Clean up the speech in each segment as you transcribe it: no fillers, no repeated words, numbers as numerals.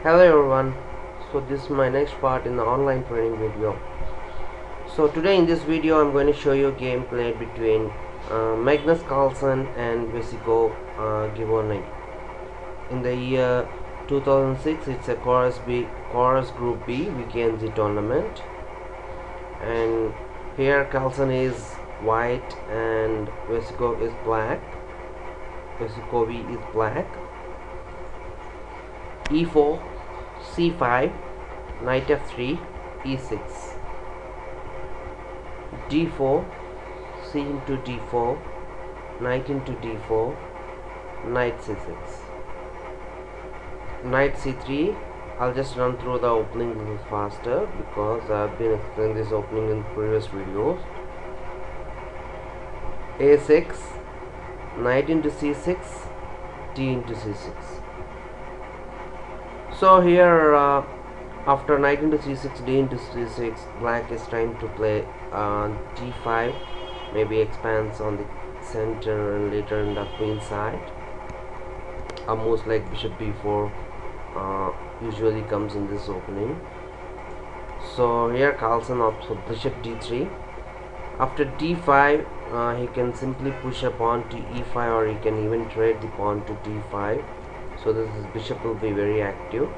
Hello everyone. So this is my next part in the online training video. So today in this video I'm going to show you a game played between Magnus Carlsen and Vesco Givoni. In the year 2006, it's a chorus group B weekend tournament, and here Carlsen is white and Vesco is black. Vescovi is black. E4, C5, knight f3, E6, D4, C into D4, knight into D4, knight C6, knight C3. I'll just run through the opening a little faster because I've been explaining this opening in previous videos. A6, knight into C6, D into C6. So here after knight into c6, d into c6, black is trying to play d5, maybe expands on the center and later in the queen side. A moves like bishop b4 usually comes in this opening. So here Carlsen opts for bishop d3. After d5, he can simply push a pawn to e5, or he can even trade the pawn to d5. So this bishop will be very active.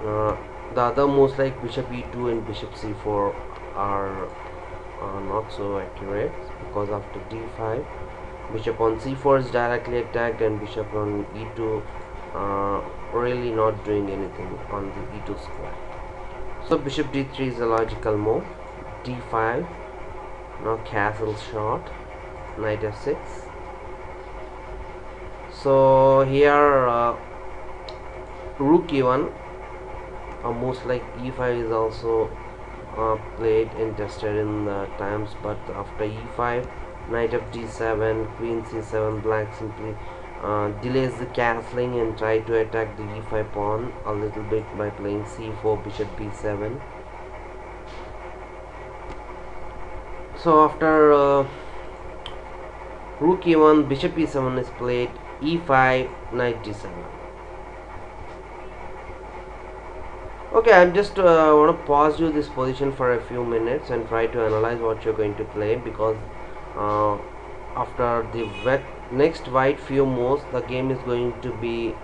The other moves like bishop e2 and bishop c4 are not so accurate, because after d5, bishop on c4 is directly attacked, and bishop on e2 really not doing anything on the e2 square. So bishop d3 is a logical move. d5, now castle shot, knight f6. So here rook e1, moves like e5 is also played and tested in the times, but after e5, knight of d7, queen c7, black simply delays the castling and try to attack the e5 pawn a little bit by playing c4, bishop b7. So after rook e1, bishop e7 is played, e5, knight d7. Okay, I'm just want to pause you this position for a few minutes and try to analyze what you're going to play, because after the next white few moves, the game is going to be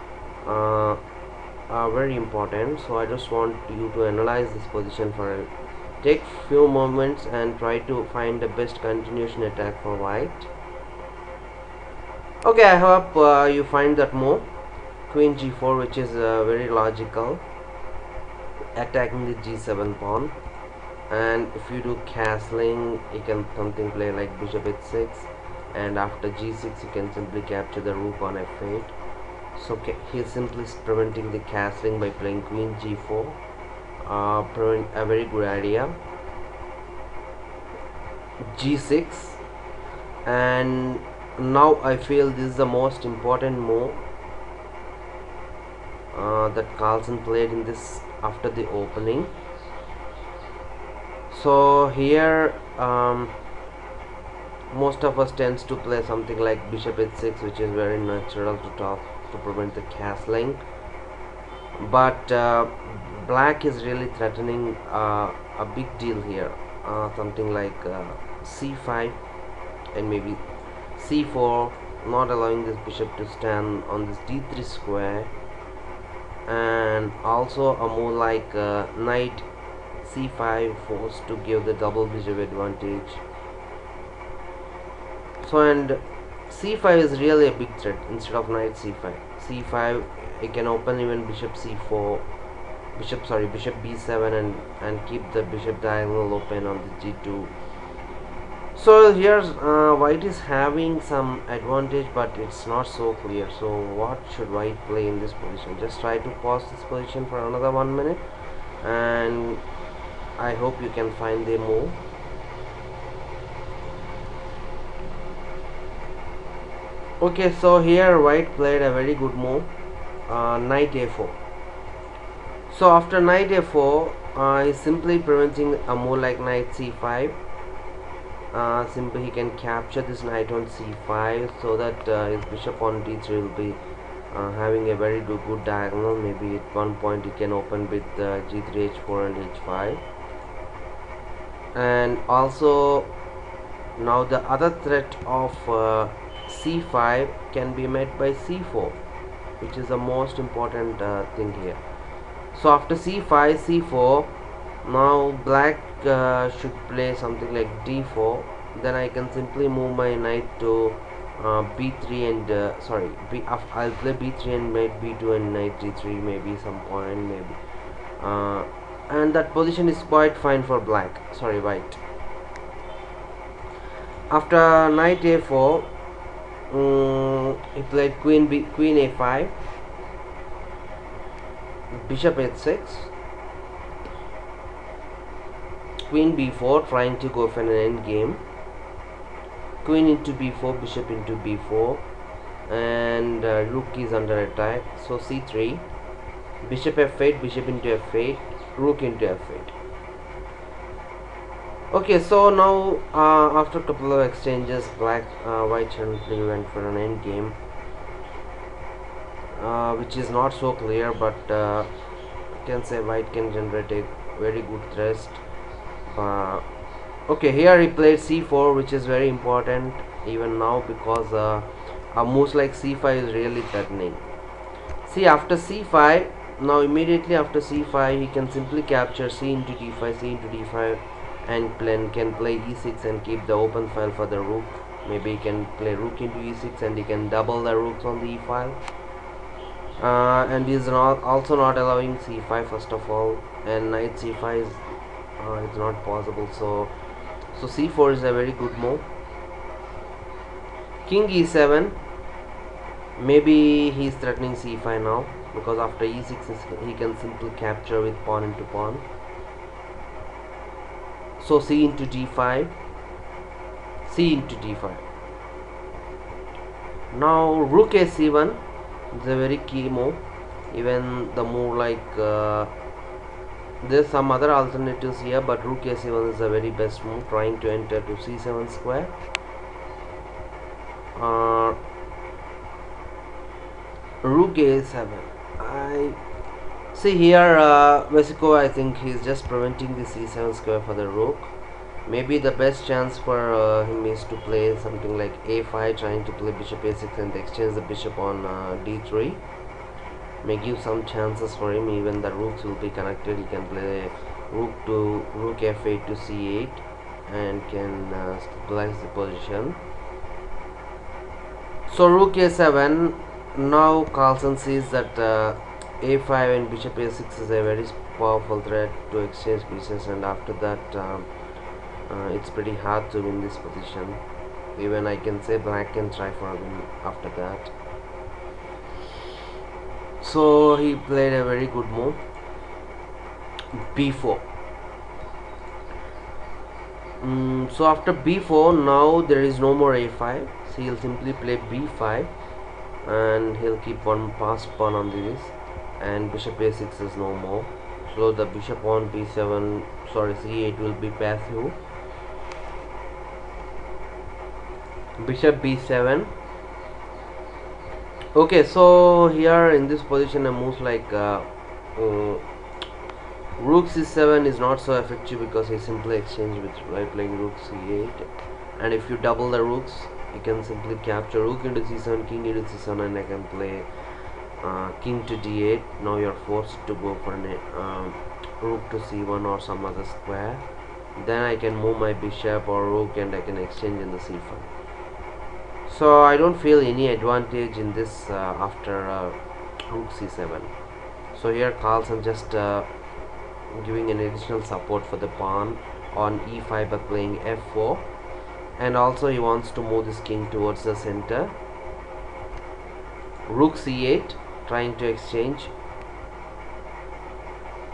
very important. So I just want you to analyze this position for take few moments and try to find the best continuation attack for white. Okay, I hope you find that move, queen g4, which is very logical, attacking the g7 pawn. And if you do castling, you can something play like bishop h6, and after g6 you can simply capture the rook on f8. So he's simply preventing the castling by playing queen g4, a very good idea. g6, and now I feel this is the most important move that Carlsen played in this after the opening. So here most of us tends to play something like bishop h6, which is very natural to prevent the castling, but black is really threatening a big deal here, something like c5 and maybe c4, not allowing this bishop to stand on this d3 square, and also a move like knight c5 forced to give the double bishop advantage. So and c5 is really a big threat instead of knight c5. I can open even bishop c4, bishop b7, and keep the bishop diagonal open on the g2. So here's white is having some advantage, but it's not so clear. So what should white play in this position? Just try to pause this position for another 1 minute, and I hope you can find the move. Okay, so here white played a very good move, knight a4. So after knight a4, is simply preventing a move like knight c5. Simply he can capture this knight on c5, so that his bishop on d3 will be having a very good diagonal. Maybe at one point he can open with g3, h4 and h5. And also now the other threat of c5 can be met by c4, which is the most important thing here. So after c5, c4, now black should play something like d4. Then I can simply move my knight to b3 and I'll play b3 and knight b2 and knight g3 maybe some point maybe, uh, and that position is quite fine for white. After knight a4, he played queen a5, bishop h6, queen b4, trying to go for an end game, queen into b4, bishop into b4, and rook is under attack. So c3, bishop f8, bishop into f8, rook into f8. Okay, so now after a couple of exchanges, white currently went for an end game, which is not so clear, but I can say white can generate a very good thrust. Okay, here he played c4, which is very important even now, because moves like c5 is really threatening. See, after c5, now immediately after c5 he can simply capture c into d5, c into d5, and can play e6 and keep the open file for the rook. Maybe he can play rook into e6 and he can double the rooks on the e file. And he is also not allowing c5 first of all, and knight c5 is it's not possible. So c4 is a very good move. King e7, maybe he is threatening c5 now, because after e6 he can simply capture with pawn into pawn. So c into d5, c into d5. Now rook a7 is a very key move. Even the move like there's some other alternatives here, but rook a7 is the very best move, trying to enter to c7 square. Rook a7. I see here vescovi, I think he's just preventing the c7 square for the rook. Maybe the best chance for him is to play something like a5, trying to play bishop a6 and exchange the bishop on d3. May give some chances for him. Even the rooks will be connected. He can play rook f8 to c8 and can stabilize the position. So rook a7. Now Carlsen sees that a5 and bishop a6 is a very powerful threat to exchange pieces, and after that it's pretty hard to win this position. Even I can say black can try for a win after that. So he played a very good move, b4. So after b4, now there is no more a5, so he'll simply play b5 and he'll keep one passed pawn on this, and bishop a6 is no more. So the bishop on c8 will be passive. Bishop b7. Okay, so here in this position a move like rook c7 is not so effective, because he simply exchange by playing rook c8, and if you double the rooks you can simply capture rook into c7, king into c7, and I can play king to d8. Now you're forced to go for an rook to c1 or some other square. Then I can move my bishop or rook and I can exchange in the c5. So I don't feel any advantage in this after rook c7. So here Carlsen just giving an additional support for the pawn on e5 by playing f4, and also he wants to move this king towards the center. Rook c8, trying to exchange.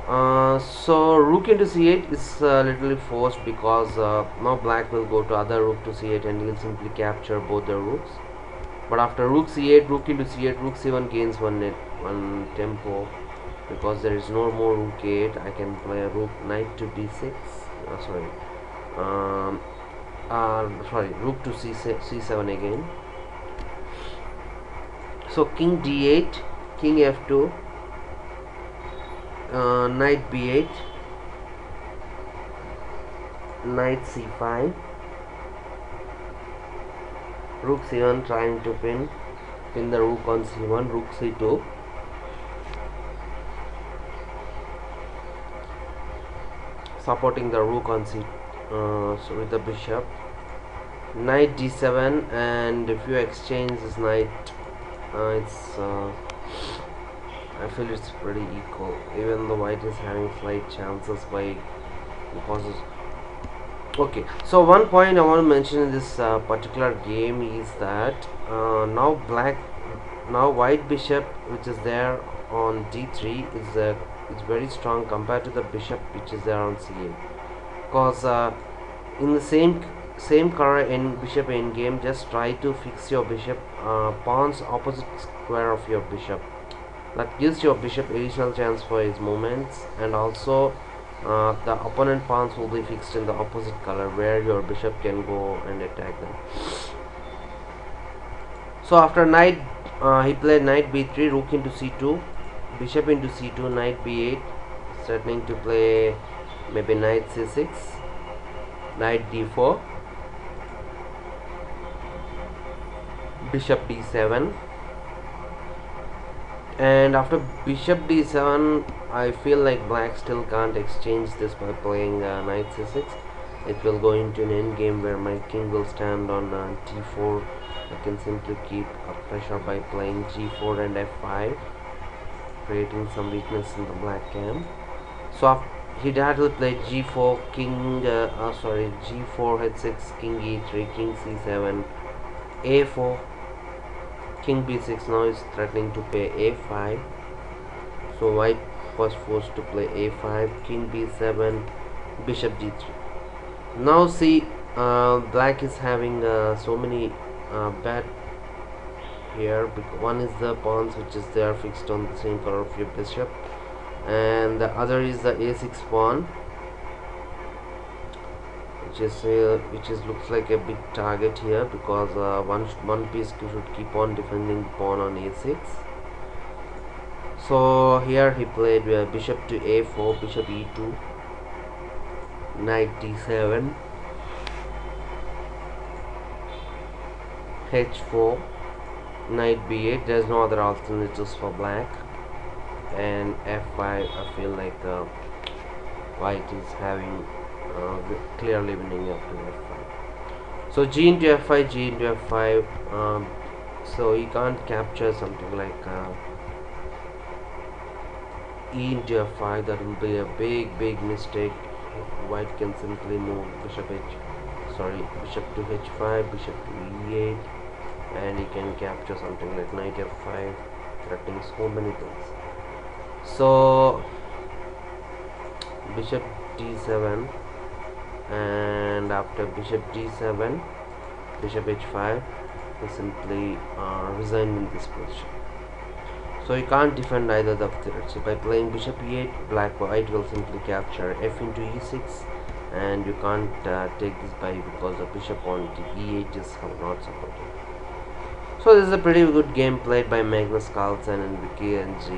So rook into c8 is literally forced, because now black will go to other rook to c8 and he'll simply capture both the rooks. But after rook c8, rook into c8, rook c1 gains one tempo, because there is no more rook a8. I can play a knight to d6. Rook to c7 again. So king d8, king f2, knight b8, knight c5, rook c1, trying to pin the rook on c1, rook c2, supporting the rook on c so with the bishop, knight d7, and if you exchange this knight, it's I feel it's pretty equal, even though white is having slight chances by because okay. So one point I want to mention in this particular game is that now white bishop, which is there on d3, is very strong compared to the bishop which is there on c8, because in the same color in bishop endgame, just try to fix your bishop pawns opposite square of your bishop. That gives your bishop additional chance for his movements, and also the opponent pawns will be fixed in the opposite color where your bishop can go and attack them. So after knight, he played knight b3, rook into c2, bishop into c2, knight b8, threatening to play maybe knight c6, knight d4, bishop d7, and after bishop d7, I feel like black still can't exchange this by playing knight c6. It will go into an endgame where my king will stand on d4. I can simply keep a pressure by playing g4 and f5, creating some weakness in the black camp. So he directly played g4, g4 h6, king e3, king c7, a4, king b6. Now is threatening to play a5. So white was forced to play a5, king b7, bishop d3. Now see, black is having so many bad here, because one is the pawns which is there fixed on the same color of your bishop, and the other is the a6 pawn, which is looks like a big target here, because one piece should keep on defending the pawn on a6. So here he played bishop to a4, bishop e2, knight d7, h4, knight b8. There's no other alternatives for black, and f5. I feel like white is having clearly winning after f5. So g into f5, g into f5. So you can't capture something like e into f5. That will be a big mistake. White can simply move bishop to h5, bishop to e8, and he can capture something like knight f5, threatening so many things. So bishop d7, and after bishop d7, bishop h5, he simply resigned in this position. So you can't defend either the threats. So by playing bishop e8, white will simply capture f into e6, and you can't take this by, because the bishop on e8 is not supported. So this is a pretty good game played by Magnus Carlsen and Vicky and G.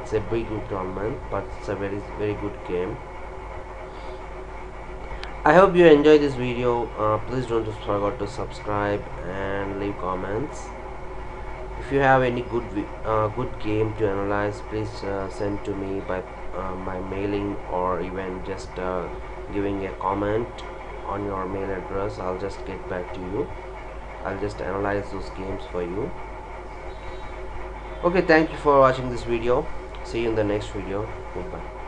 It's a big tournament, but it's a very good game. I hope you enjoyed this video. Please don't forget to subscribe and leave comments. If you have any good game to analyze, please send to me by my mailing, or even just giving a comment on your mail address. I'll just get back to you. I'll just analyze those games for you. Okay, thank you for watching this video. See you in the next video. Goodbye.